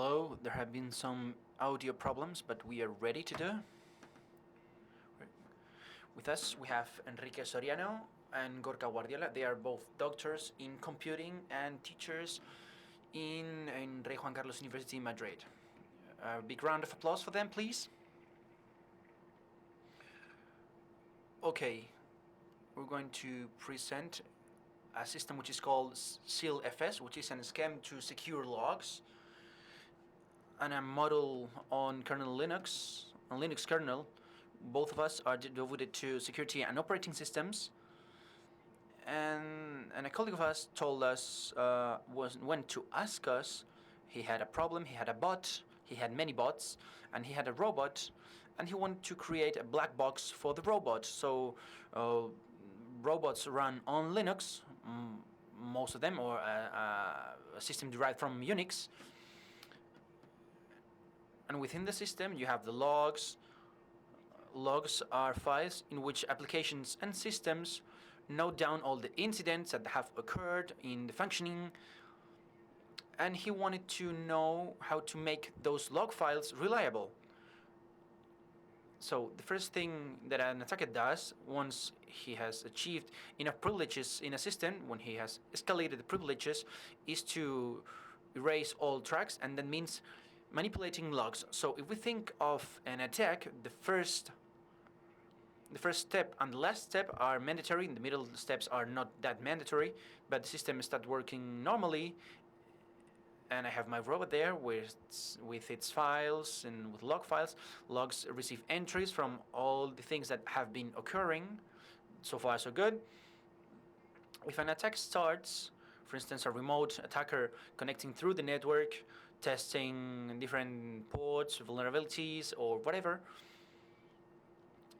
Hello, there have been some audio problems, but we are ready to do. With us, we have Enrique Soriano and Gorka Guardiola. They are both doctors in computing and teachers in Rey Juan Carlos University in Madrid. A big round of applause for them, please. Okay, we're going to present a system which is called SealFS, which is an scheme to secure logs, and a model on kernel Linux, on Linux kernel. Both of us are devoted to security and operating systems. And a colleague of us told us, went to ask us, he had a problem, he had a bot, he had many bots, and he had a robot, and he wanted to create a black box for the robot. So robots run on Linux, most of them, or a system derived from Unix. And within the system, you have the logs. Logs are files in which applications and systems note down all the incidents that have occurred in the functioning. And he wanted to know how to make those log files reliable. So the first thing that an attacker does, once he has achieved enough privileges in a system, when he has escalated the privileges, is to erase all tracks, and that means manipulating logs. So if we think of an attack, the first step and the last step are mandatory, and the middle steps are not that mandatory, but the system starts working normally. And I have my robot there with its files and with log files. Logs receive entries from all the things that have been occurring. So far, so good. If an attack starts, for instance, a remote attacker connecting through the network, testing different ports, vulnerabilities, or whatever,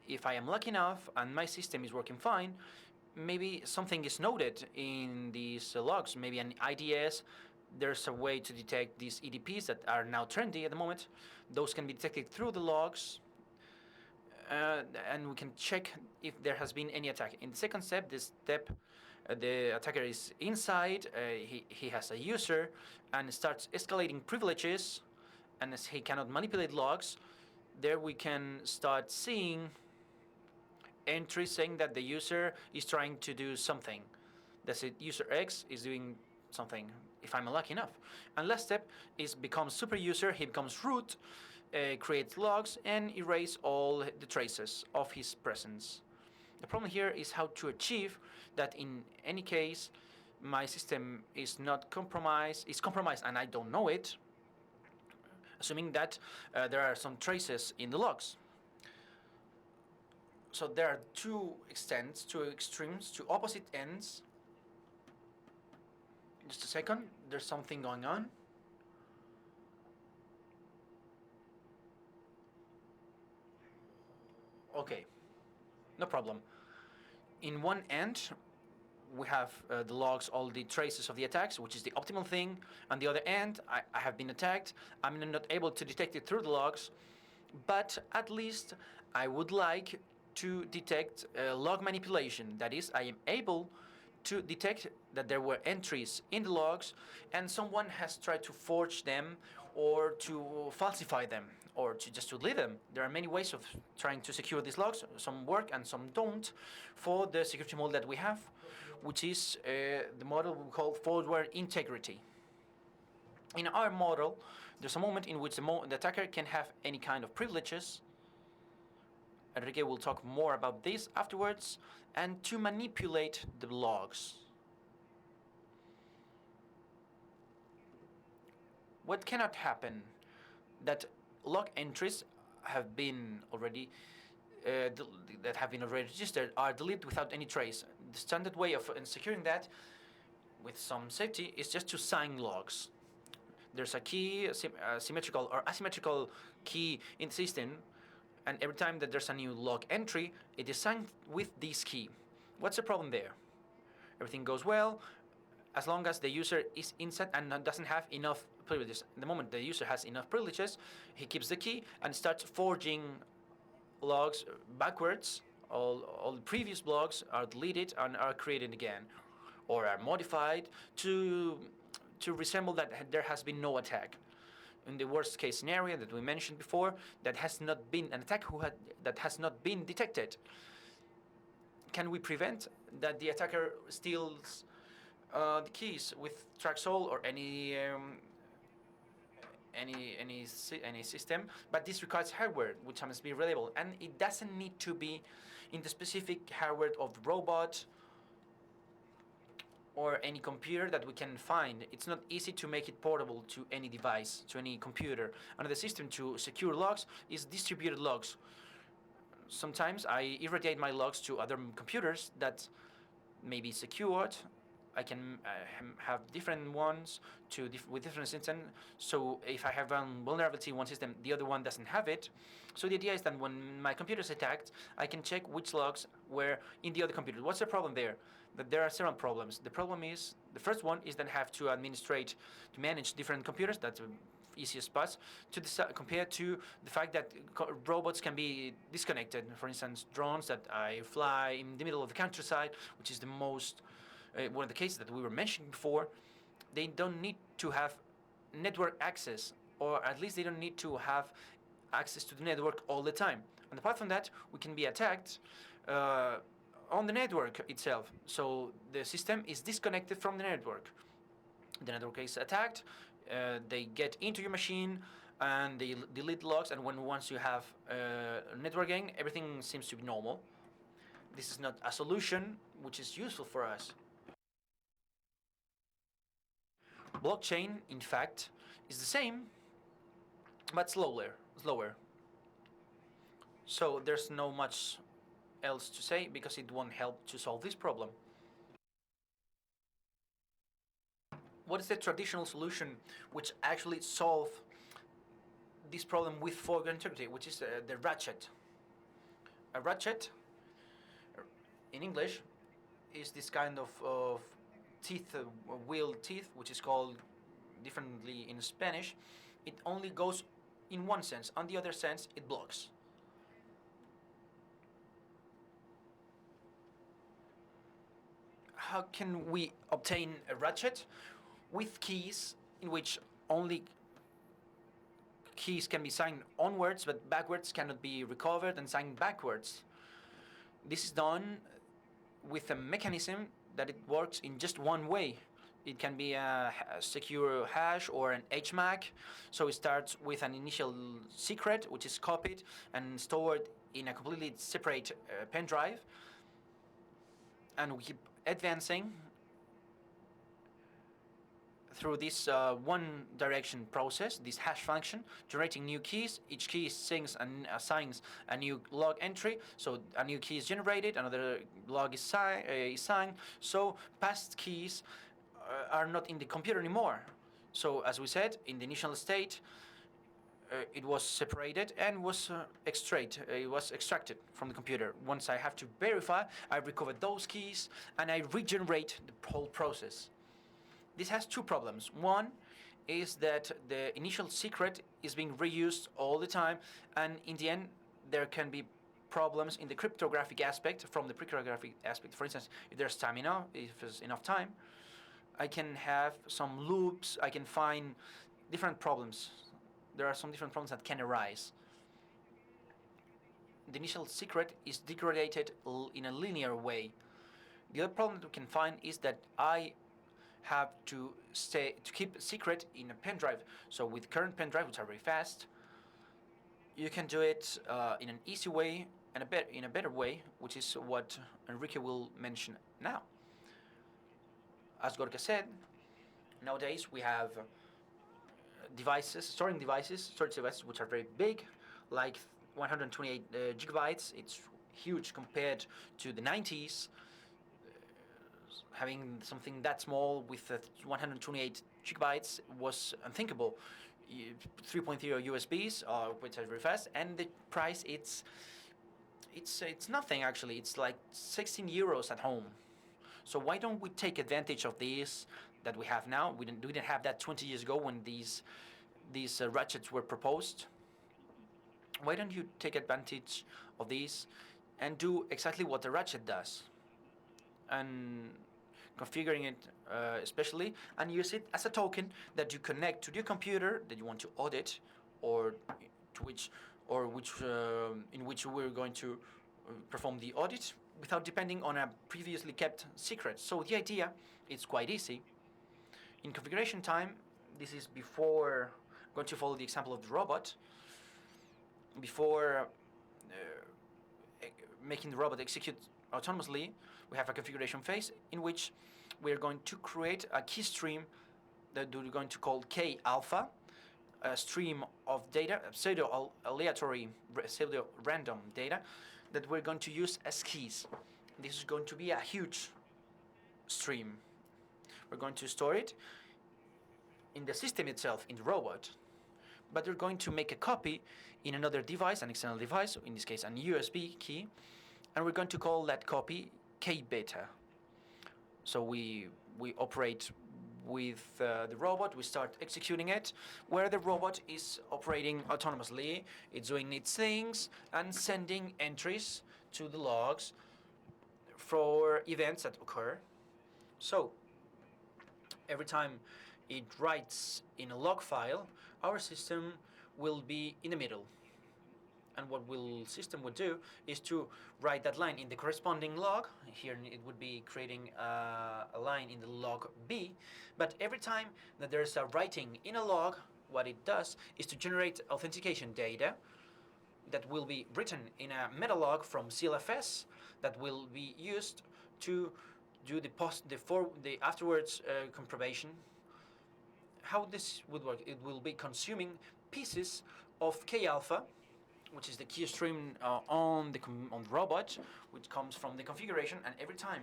if I am lucky enough and my system is working fine, maybe something is noted in these logs, maybe an IDS. There's a way to detect these EDPs that are now trendy at the moment. Those can be detected through the logs, and we can check if there has been any attack. In the second step, the attacker is inside, he has a user, and starts escalating privileges, and as he cannot manipulate logs, there we can start seeing entries saying that the user is trying to do something. That's it, user X is doing something, if I'm lucky enough. And last step is becomes super user, he becomes root, creates logs, and erase all the traces of his presence. The problem here is how to achieve that in any case my system is not compromised, is compromised and I don't know it, assuming that there are some traces in the logs. So there are two extents, two extremes, two opposite ends. Just a second, there's something going on. Okay, no problem. In one end, we have the logs, all the traces of the attacks, which is the optimal thing. On the other end, I have been attacked. I'm not able to detect it through the logs, but at least I would like to detect log manipulation. That is, I am able to detect that there were entries in the logs and someone has tried to forge them or to falsify them or to delete them. There are many ways of trying to secure these logs. Some work and some don't for the security model that we have, which is the model we call forward integrity. In our model, there's a moment in which the attacker can have any kind of privileges. Enrique will talk more about this afterwards, and to manipulate the logs. What cannot happen? That log entries have been already registered are deleted without any trace. The standard way of securing that with some safety is just to sign logs. There's a key, a symmetrical or asymmetrical key in the system, and every time that there's a new log entry, it is signed with this key. What's the problem there? Everything goes well as long as the user is inside and doesn't have enough privileges. The moment the user has enough privileges, he keeps the key and starts forging logs backwards. All the previous logs are deleted and are created again, or are modified to resemble that there has been no attack. in the worst case scenario that we mentioned before, that has not been an attack that has not been detected. Can we prevent that the attacker steals the keys with tracksol or any system? But this requires hardware, which must be reliable, and it doesn't need to be in the specific hardware of the robot or any computer that we can find. It's not easy to make it portable to any device, to any computer. Another system to secure logs is distributed logs. Sometimes I irradiate my logs to other computers that may be secured. I can have different ones with different systems. So if I have a vulnerability in one system, the other one doesn't have it. So the idea is that when my computer is attacked, I can check which logs were in the other computer. What's the problem there? That there are several problems. The problem is, the first one is that I have to manage different computers. That's the easiest part compared to the fact that robots can be disconnected. For instance, drones that I fly in the middle of the countryside, which is the most one of the cases that we were mentioning before. They don't need to have network access, or at least they don't need to have access to the network all the time. And apart from that, we can be attacked on the network itself. So the system is disconnected from the network. The network is attacked, they get into your machine, and they delete logs, and once you have networking, everything seems to be normal. This is not a solution which is useful for us. Blockchain, in fact, is the same, but slower. So there's no much else to say because it won't help to solve this problem. What is the traditional solution which actually solves this problem with foreground integrity, which is the ratchet? A ratchet, in English, is this kind of teeth, wheel teeth, which is called differently in Spanish. It only goes in one sense. On the other sense, it blocks. How can we obtain a ratchet? With keys in which only keys can be signed onwards, but backwards cannot be recovered and signed backwards. This is done with a mechanism that it works in just one way. It can be a secure hash or an HMAC. So it starts with an initial secret, which is copied and stored in a completely separate pen drive. And we keep advancing through this one direction process, this hash function, generating new keys. Each key assigns a new log entry. So a new key is generated, another log is signed. So past keys are not in the computer anymore. So as we said, in the initial state, it was separated and was extracted from the computer. Once I have to verify, I recover those keys and I regenerate the whole process. This has two problems. One is that the initial secret is being reused all the time, and in the end, there can be problems in the cryptographic aspect from the pre-cryptographic aspect. For instance, if there's stamina, if there's enough time, I can have some loops, I can find different problems. There are some different problems that can arise. The initial secret is degraded in a linear way. The other problem that we can find is that I have to keep a secret in a pen drive. So with current pen drive, which are very fast, you can do it in an easy way and in a better way, which is what Enrique will mention now. As Gorka said, nowadays we have storage devices, which are very big, like 128 gigabytes. It's huge compared to the 90s. Having something that small with 128 gigabytes was unthinkable. 3.0 USBs, which are very fast, and the price it's nothing actually. It's like 16 euros at home. So why don't we take advantage of this that we have now? We didn't have that 20 years ago when these ratchets were proposed. Why don't you take advantage of these and do exactly what the ratchet does, and configuring it especially, and use it as a token that you connect to your computer that you want to audit, or to which in which we're going to perform the audit without depending on a previously kept secret. So the idea is quite easy. In configuration time, this is before going to follow the example of the robot. Before making the robot execute autonomously, we have a configuration phase in which we're going to create a key stream that we're going to call K alpha, a stream of data, pseudo aleatory, pseudo random data that we're going to use as keys. This is going to be a huge stream. We're going to store it in the system itself, in the robot, but we're going to make a copy in another device, an external device, in this case an USB key, and we're going to call that copy K beta. So we operate with the robot, we start executing it, where the robot is operating autonomously, it's doing its things and sending entries to the logs for events that occur. So every time it writes in a log file, our system will be in the middle. And what system would do is to write that line in the corresponding log. Here it would be creating a line in the log B. But every time that there's a writing in a log, what it does is to generate authentication data that will be written in a meta log from SealFS that will be used to do the afterwards compromission. How this would work? It will be consuming pieces of K alpha, which is the key stream on the robot, which comes from the configuration, and every time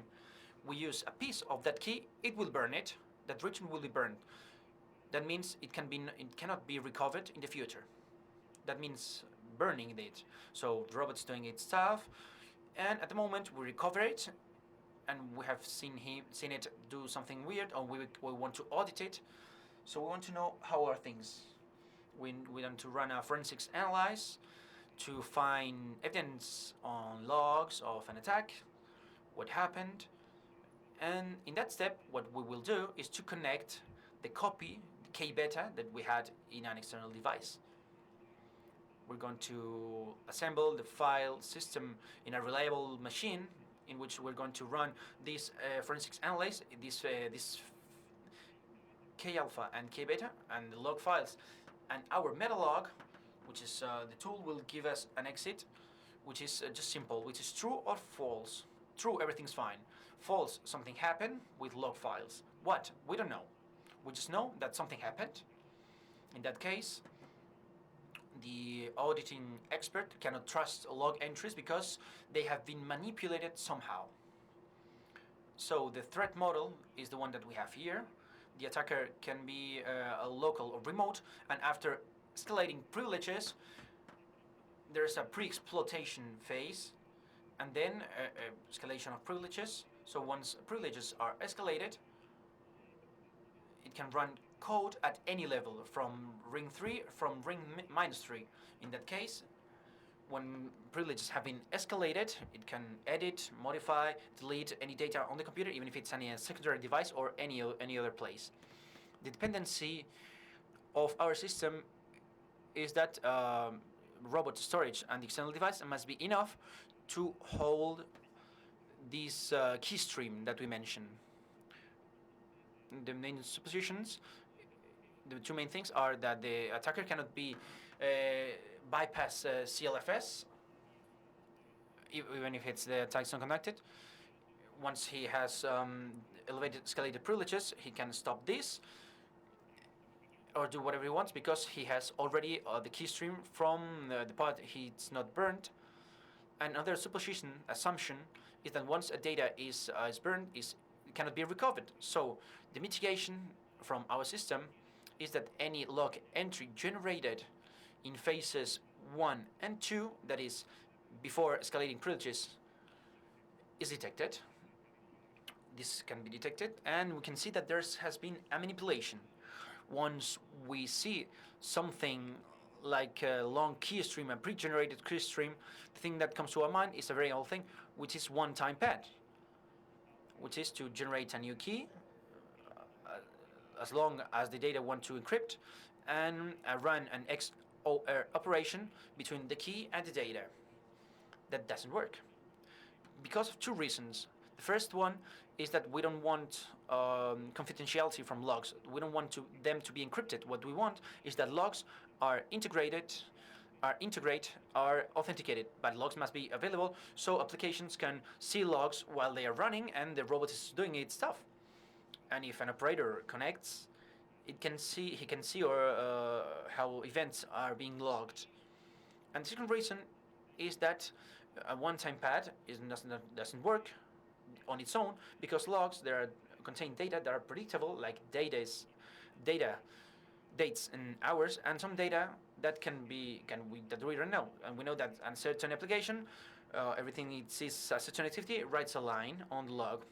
we use a piece of that key, it will burn it. That region will be burned. That means it cannot be recovered in the future. That means burning it. So the robot's doing its stuff, and at the moment we recover it, and we have seen it do something weird, or we want to audit it. So we want to know how are things. We want to run a forensics analysis to find evidence on logs of an attack, what happened, and in that step what we will do is to connect the copy, the K beta that we had in an external device. We're going to assemble the file system in a reliable machine in which we're going to run this forensics analysis, this K alpha and K beta and the log files, and our meta log, which is the tool will give us an exit, which is just simple, which is true or false. True, everything's fine. False, something happened with log files. What? We don't know. We just know that something happened. In that case, the auditing expert cannot trust log entries because they have been manipulated somehow. So the threat model is the one that we have here. The attacker can be a local or remote, and after escalating privileges, there's a pre-exploitation phase, and then escalation of privileges. So once privileges are escalated, it can run code at any level from ring 3, from ring minus 3. In that case, when privileges have been escalated, it can edit, modify, delete any data on the computer, even if it's on a secondary device or any other place. The dependency of our system is that robot storage and the external device must be enough to hold this key stream that we mentioned. The main suppositions, the two main things are that the attacker cannot be bypass SealFS, even if the attack is unconducted. Once he has escalated privileges, he can stop this or do whatever he wants because he has already the key stream from the part he's not burned. Another assumption is that once a data is burned, it cannot be recovered. So the mitigation from our system is that any log entry generated in phases 1 and 2, that is before escalating privileges, is detected. This can be detected, and we can see that there has been a manipulation. Once we see something like a long key stream, a pre-generated key stream, the thing that comes to our mind is a very old thing, which is one-time pad. which is to generate a new key as long as the data want to encrypt, and run an XOR operation between the key and the data. That doesn't work because of two reasons. The first one is that we don't want confidentiality from logs. We don't want them to be encrypted. What we want is that logs are authenticated, but logs must be available so applications can see logs while they are running and the robot is doing its stuff. And if an operator connects, he can see how events are being logged. And the second reason is that a one-time pad doesn't work on its own, because logs contain data that are predictable, like dates and hours, and some data that that we don't know. And we know that on certain application, everything it sees a certain activity writes a line on the log.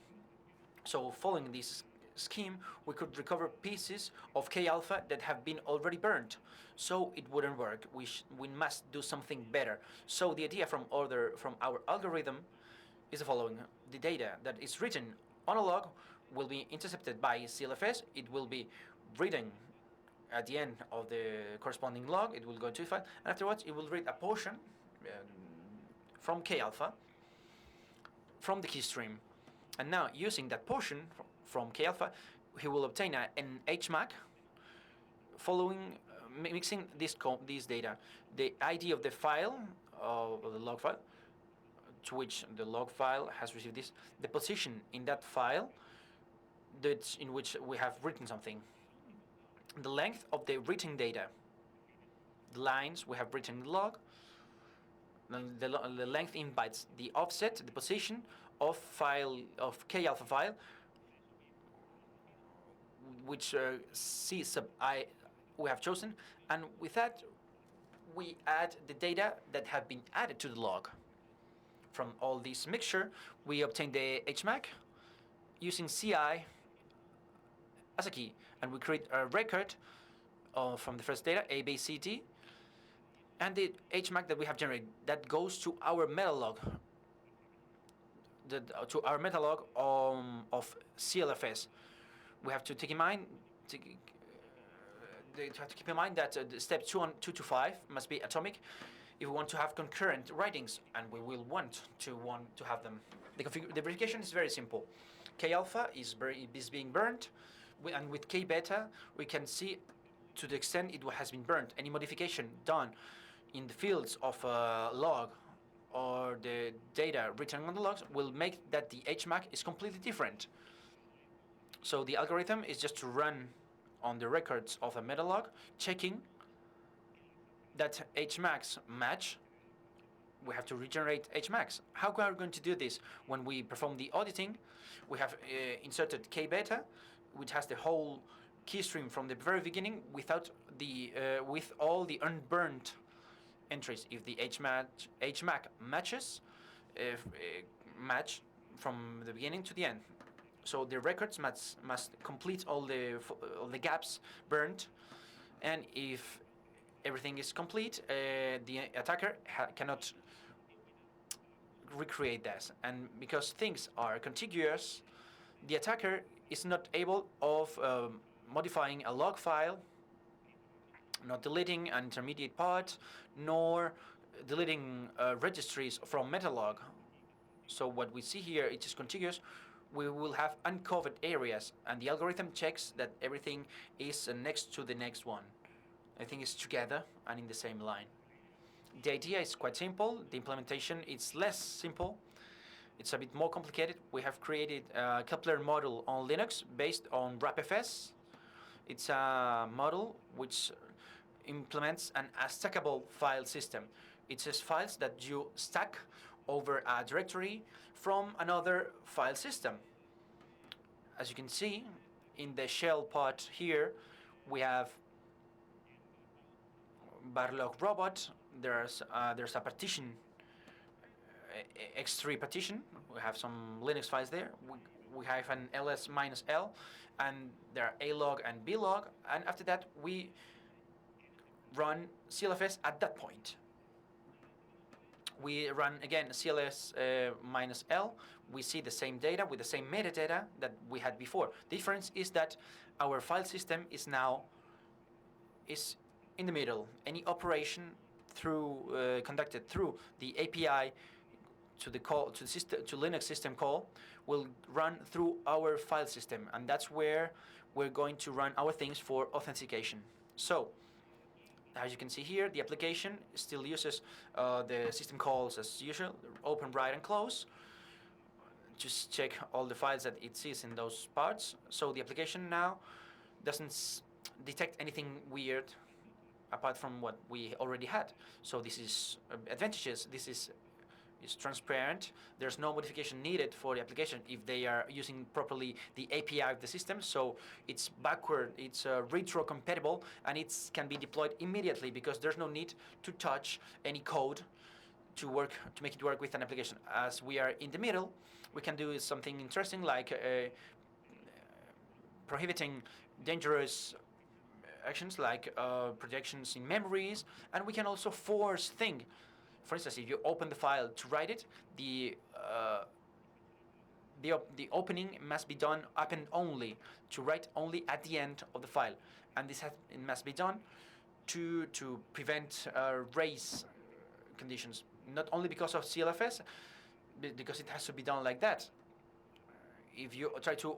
So following this scheme, we could recover pieces of K alpha that have been already burned. So it wouldn't work. We must do something better. So the idea from our algorithm is the following: the data that is written on a log will be intercepted by SealFS. It will be written at the end of the corresponding log. It will go to a file, and afterwards it will read a portion from K alpha from the key stream. And now, using that portion from K alpha, he will obtain an HMAC following mixing this data, the ID of the file, of the log file, to which the log file has received this, the position in that file in which we have written something, the length of the written data, the lines we have written in the log, the length in bytes, the offset, the position of K alpha file, which C sub I we have chosen, and with that we add the data that have been added to the log. From all this mixture, we obtain the HMAC using CI as a key, and we create a record from the first data, A, B, C, D, and the HMAC that we have generated that goes to our meta log, of SealFS. We have to take in mind keep in mind that step 2 to 5 must be atomic if we want to have concurrent writings, and we will want to have them. The verification is very simple. K alpha is being burned, and with K beta we can see to the extent it has been burned. Any modification done in the fields of a log or the data written on the logs will make that the HMAC is completely different. So the algorithm is just to run on the records of a meta log, checking that HMACs match. We have to regenerate HMACs. How are we going to do this? When we perform the auditing, we have inserted K beta, which has the whole key stream from the very beginning without with all the unburned entries. If the HMAC matches, match from the beginning to the end. So the records must complete all the gaps burned, and if everything is complete, the attacker cannot recreate that. And because things are contiguous, the attacker is not able of modifying a log file, not deleting an intermediate part, nor deleting registries from metalog. So what we see here, it is contiguous. We will have uncovered areas, and the algorithm checks that everything is next to the next one. Everything is together and in the same line. The idea is quite simple. The implementation is less simple. It's a bit more complicated. We have created a Kepler model on Linux based on RapFS. It's a model which implements a stackable file system. It says files that you stack over a directory from another file system. As you can see, in the shell part here, we have Barlog robot. There's a partition, X3 partition. We have some Linux files there. We have an ls-l, and there are A-log and B-log. And after that, we run SealFS at that point. We run again CLS -L, we see the same data with the same metadata that we had before. The difference is that our file system is now in the middle. Any operation conducted through the API to the call to Linux system call will run through our file system, and that's where we're going to run our things for authentication. So, as you can see here, the application still uses the system calls as usual: open, write, and close. Just check all the files that it sees in those parts. So the application now doesn't detect anything weird apart from what we already had. So this is advantages. This is transparent. There's no modification needed for the application if they are using properly the API of the system. So it's backward, it's retro compatible, and it can be deployed immediately because there's no need to touch any code to make it work with an application. As we are in the middle, we can do something interesting like prohibiting dangerous actions like projections in memories, and we can also force things. For instance, if you open the file to write it, the opening must be done up and only to write only at the end of the file, and it must be done to prevent race conditions. Not only because of SealFS, because it has to be done like that. If you try to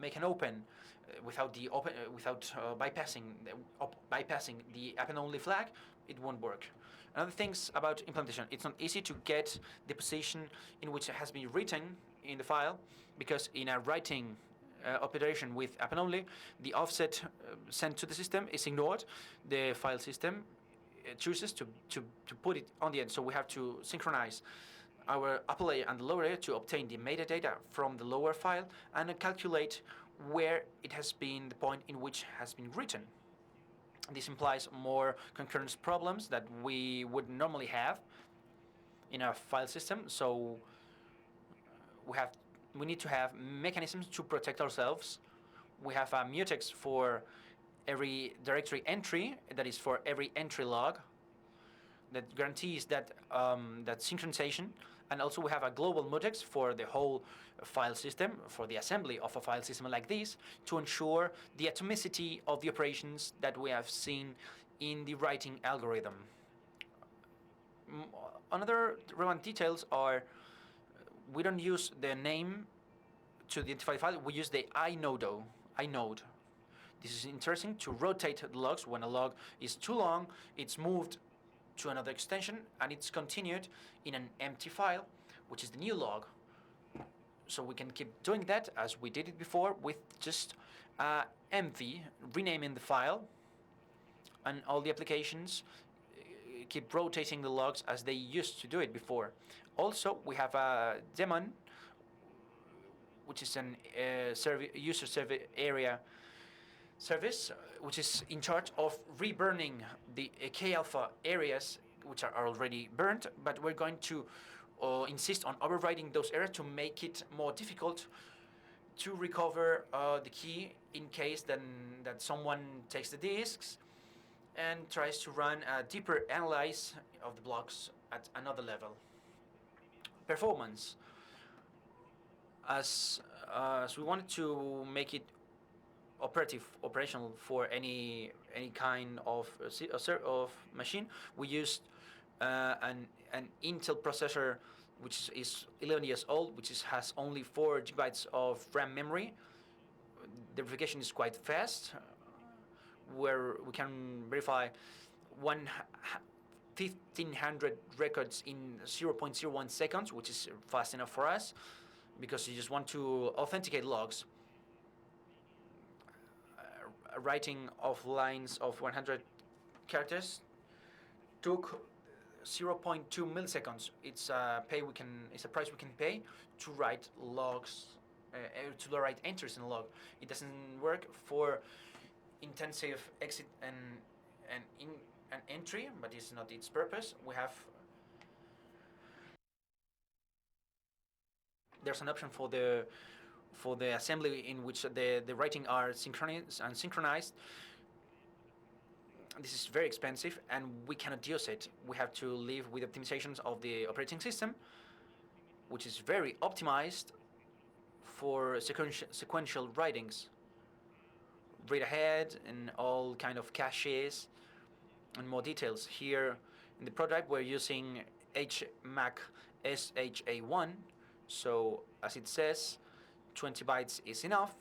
make an open without bypassing the up and only flag, it won't work. Another things about implementation: it's not easy to get the position in which it has been written in the file, because in a writing operation with up and only, the offset sent to the system is ignored. The file system chooses to put it on the end, so we have to synchronize our upper layer and the lower layer to obtain the metadata from the lower file and calculate where it has been, the point in which has been written. This implies more concurrence problems that we would normally have in a file system. So we need to have mechanisms to protect ourselves. We have a mutex for every directory entry, that is for every entry log, that guarantees that that synchronization. And also we have a global mutex for the whole file system, for the assembly of a file system like this, to ensure the atomicity of the operations that we have seen in the writing algorithm. Another relevant details are we don't use the name to identify the file, we use the inode. This is interesting to rotate the logs. When a log is too long, it's moved to another extension and it's continued in an empty file, which is the new log. So we can keep doing that as we did it before with just empty, renaming the file, and all the applications keep rotating the logs as they used to do it before. Also, we have a daemon, which is an user server area service, which is in charge of reburning the k-alpha areas which are already burnt, but we're going to insist on overriding those areas to make it more difficult to recover the key in case that someone takes the disks and tries to run a deeper analysis of the blocks at another level. Performance. As we wanted to make it operational for any kind of machine, we used an Intel processor which is 11 years old, which has only 4 GB of RAM memory. The verification is quite fast, where we can verify 1,500 records in 0.01 seconds, which is fast enough for us because you just want to authenticate logs. Writing of lines of 100 characters took 0.2 milliseconds. It's a price we can pay to write logs, to write entries in a log. It doesn't work for intensive exit and an entry, but it's not its purpose. There's an option for the assembly in which the writing are synchronized. This is very expensive and we cannot use it. We have to live with optimizations of the operating system. which is very optimized for sequential writings. Read ahead and all kind of caches and more details. Here in the prototype we're using HMAC SHA1, so as it says, 20 bytes is enough.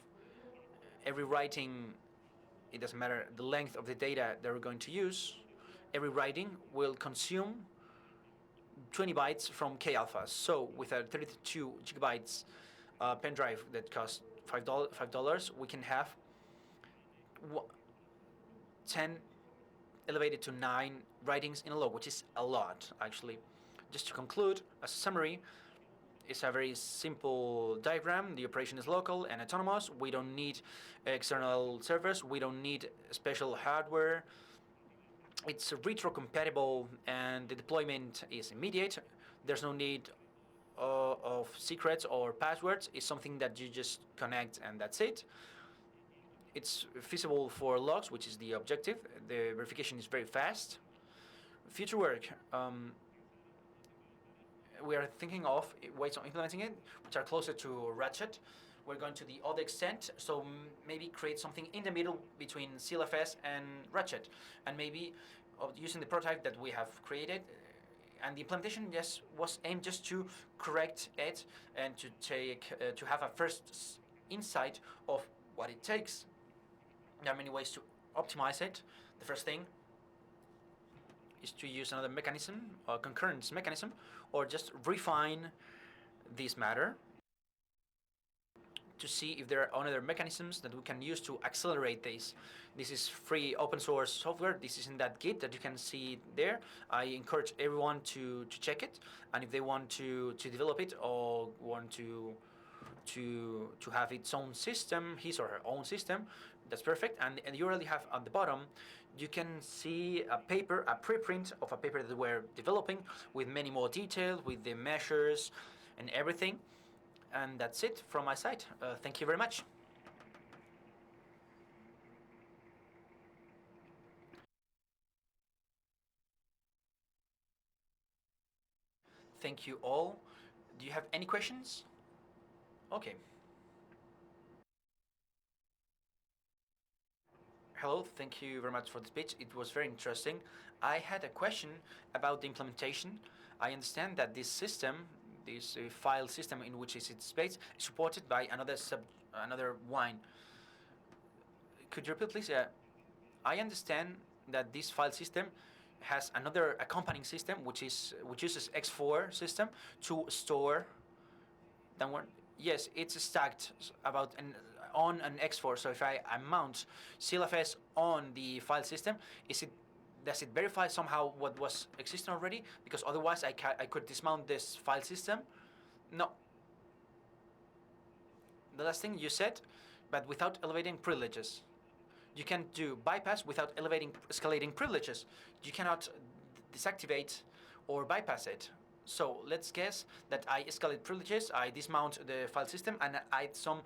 Every writing, it doesn't matter the length of the data that we're going to use, every writing will consume 20 bytes from K-alpha. So with a 32 gigabytes pen drive that costs $5, we can have 10 elevated to 9 writings in a log, which is a lot actually. Just to conclude, as a summary, it's a very simple diagram. The operation is local and autonomous. We don't need external servers. We don't need special hardware. It's retro-compatible and the deployment is immediate. There's no need of secrets or passwords. It's something that you just connect and that's it. It's feasible for logs, which is the objective. The verification is very fast. Future work. We are thinking of ways of implementing it, which are closer to Ratchet. We're going to the other extent, so maybe create something in the middle between SealFS and Ratchet, and maybe using the prototype that we have created. And the implementation, yes, was aimed just to correct it and to take to have a first insight of what it takes. There are many ways to optimize it. The first thing is to use another mechanism, a concurrence mechanism, or just refine this matter to see if there are other mechanisms that we can use to accelerate this. This is free open source software. This is in that Git that you can see there. I encourage everyone to check it, and if they want to develop it or want to have its own system, his or her own system, that's perfect. And you already have at the bottom, you can see a paper, a preprint of a paper that we're developing with many more details, with the measures and everything. And that's it from my side. Thank you very much. Thank you all. Do you have any questions? Okay. Hello, thank you very much for the speech. It was very interesting. I had a question about the implementation. I understand that this system, this file system in which is its space, is supported by another wine. Could you repeat, please? I understand that this file system has another accompanying system, which uses X4 system to store. Yes, it's stacked on an X4. So if I mount SealFS on the file system, does it verify somehow what was existing already? Because otherwise I could dismount this file system. No. The last thing you said, but without elevating privileges. You can do bypass without escalating privileges. You cannot deactivate or bypass it. So let's guess that I escalate privileges, I dismount the file system, and I add some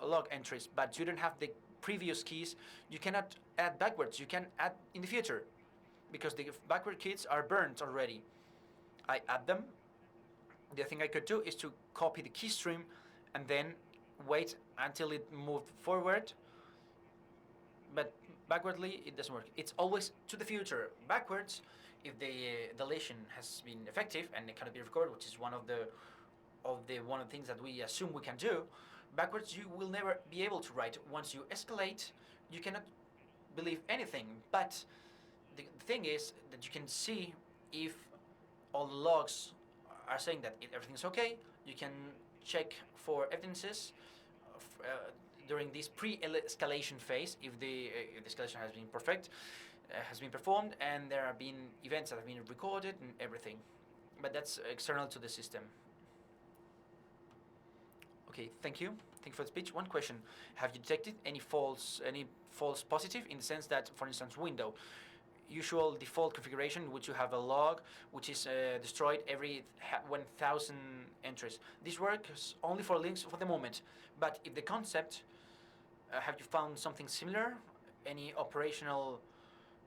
log entries, but you don't have the previous keys. You cannot add backwards. You can add in the future, because the backward keys are burned already. I add them. The thing I could do is to copy the key stream and then wait until it moved forward. But backwardly, it doesn't work. It's always to the future. Backwards, if the deletion has been effective and it cannot be recovered, which is one of the things that we assume we can do, backwards you will never be able to write. Once you escalate, you cannot believe anything. But the thing is that you can see if all the logs are saying that everything's okay. You can check for evidences during this pre-escalation phase if the escalation has been perfect. Has been performed, and there have been events that have been recorded and everything, but that's external to the system. Okay, thank you for the speech. One question: have you detected any false positive, in the sense that, for instance, window usual default configuration, which you have a log which is destroyed every 1,000 entries? This works only for links for the moment, but if the concept, have you found something similar?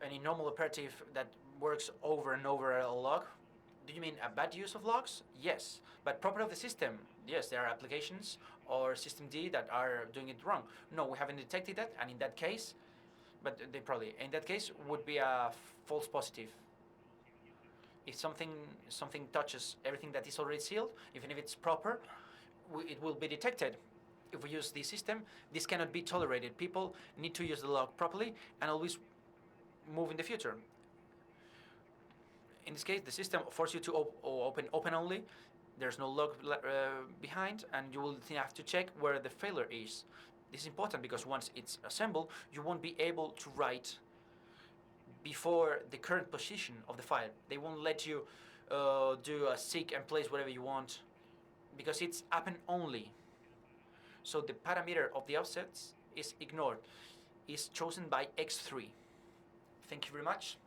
Any normal operative that works over and over a log? Do you mean a bad use of logs? Yes. But proper of the system? Yes, there are applications or systemd that are doing it wrong. No, we haven't detected that, and in that case, but they probably, in that case, would be a false positive. If something touches everything that is already sealed, even if it's proper, it will be detected. If we use this system, this cannot be tolerated. People need to use the log properly and always move in the future. In this case, the system forces you to open only. There's no log behind, and you will have to check where the failure is. This is important because once it's assembled, you won't be able to write before the current position of the file. They won't let you do a seek and place whatever you want because it's append only. So the parameter of the offsets is ignored, is chosen by x3. Thank you very much.